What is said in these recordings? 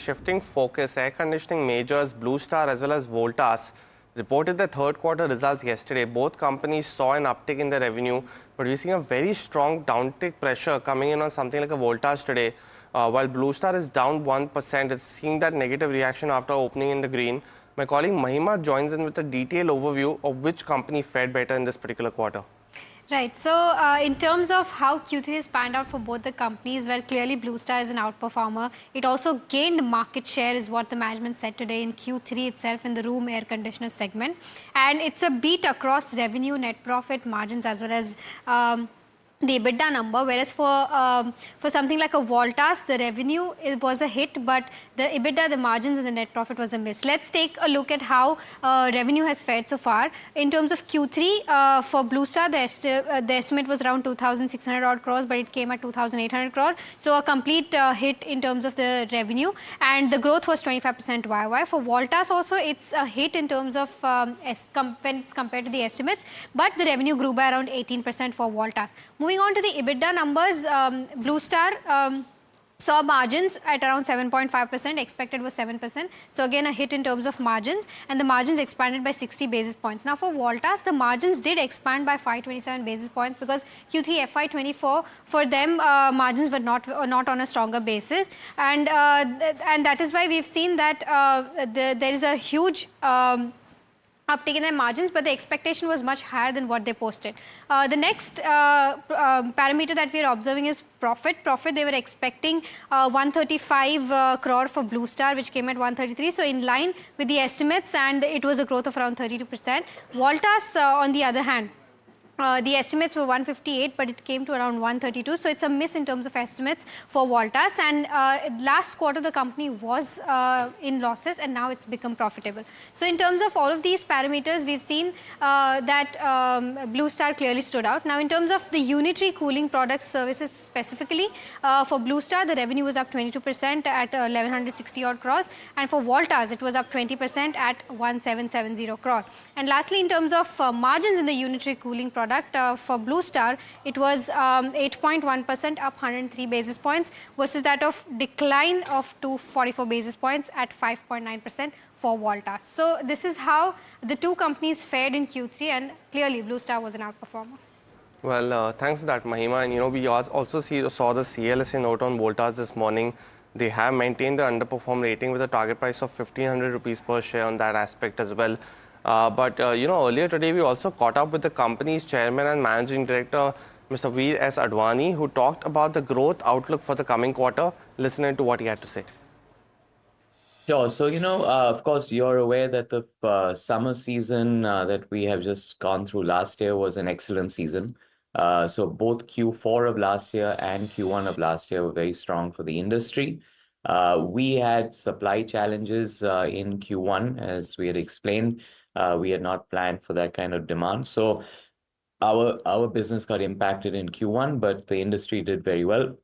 shifting focus, air conditioning majors Blue Star as well as Voltas reported their third quarter results yesterday. Both companies saw an uptick in their revenue, but we're seeing a very strong downtick pressure coming in on something like a Voltas today. While Blue Star is down 1%, it's seeing that negative reaction after opening in the green. My colleague Mahima joins in with a detailed overview of which company fared better in this particular quarter. Right. So, in terms of how Q3 has panned out for both the companies, well, clearly Blue Star is an outperformer. It also gained market share, is what the management said today in Q3 itself in the room air conditioner segment. And it's a beat across revenue, net profit, margins, as well as the EBITDA number, whereas for something like a Voltas, the revenue was a hit, but the EBITDA, the margins and the net profit was a miss. Let's take a look at how revenue has fared so far. In terms of Q3, for Blue Star, the estimate was around 2,600 odd crores, but it came at 2,800 crore. So a complete hit in terms of the revenue, and the growth was 25% YY. For Voltas also, it's a hit in terms of when it's compared to the estimates, but the revenue grew by around 18% for Voltas. Moving on to the EBITDA numbers, Blue Star saw margins at around 7.5%, expected was 7%. So again, a hit in terms of margins, and the margins expanded by 60 basis points. Now for Voltas, the margins did expand by 527 basis points because Q3 FY24, for them, margins were not on a stronger basis. And that is why we've seen that there is a huge uptick in their margins, but the expectation was much higher than what they posted. The next parameter that we are observing is profit. They were expecting 135 crore for Blue Star, which came at 133. So in line with the estimates, and it was a growth of around 32%. Voltas, on the other hand, the estimates were 158, but it came to around 132. So it's a miss in terms of estimates for Voltas. And last quarter, the company was in losses, and now it's become profitable. So in terms of all of these parameters, we've seen that Blue Star clearly stood out. Now, in terms of the unitary cooling products services specifically, for Blue Star, the revenue was up 22% at 1,160 odd crores. And for Voltas, it was up 20% at 1,770 crore. And lastly, in terms of margins in the unitary cooling product, for Blue Star, it was 8.1%, up 103 basis points, versus that of decline of 244 basis points at 5.9% for Voltas. So this is how the two companies fared in Q3, and clearly Blue Star was an outperformer. Well, thanks for that, Mahima. And we also saw the CLSA note on Voltas this morning. They have maintained the underperform rating with a target price of 1,500 rupees per share on that aspect as well. But earlier today, we also caught up with the company's chairman and managing director, Mr. Vir S Advani, who talked about the growth outlook for the coming quarter. Listen to what he had to say. Sure. So, of course, you're aware that the summer season that we have just gone through last year was an excellent season. So both Q4 of last year and Q1 of last year were very strong for the industry. We had supply challenges in Q1, as we had explained. We had not planned for that kind of demand. So our business got impacted in Q1, but the industry did very well.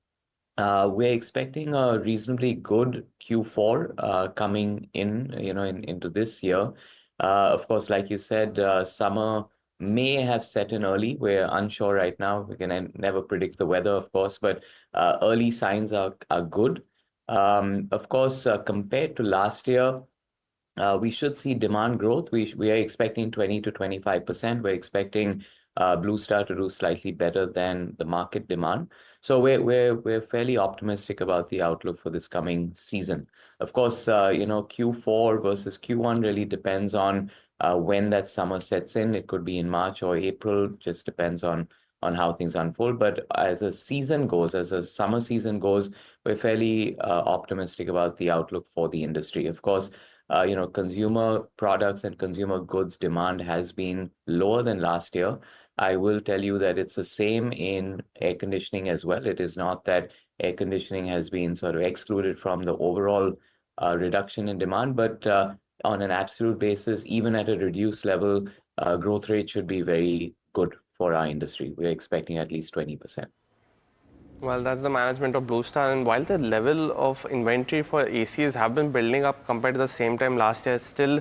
We're expecting a reasonably good Q4 coming into this year. Of course, like you said, summer may have set in early. We're unsure right now. We can never predict the weather, of course, but early signs are good. Of course, compared to last year, we should see demand growth. We are expecting 20 to 25%. We're expecting Blue Star to do slightly better than the market demand. So we're fairly optimistic about the outlook for this coming season. Of course, Q4 versus Q1 really depends on when that summer sets in. It could be in March or April. Just depends on how things unfold. But as a summer season goes, we're fairly optimistic about the outlook for the industry. Of course, consumer products and consumer goods demand has been lower than last year. I will tell you that it's the same in air conditioning as well. It is not that air conditioning has been sort of excluded from the overall reduction in demand, but on an absolute basis, even at a reduced level, growth rate should be very good for our industry. We're expecting at least 20%. Well, that's the management of Blue Star. And while the level of inventory for ACs have been building up compared to the same time last year, it's still,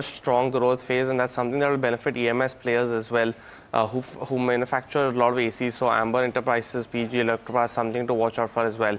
strong growth phase. And that's something that will benefit EMS players as well, who manufacture a lot of ACs. So Amber Enterprises, PG Electroplast, something to watch out for as well.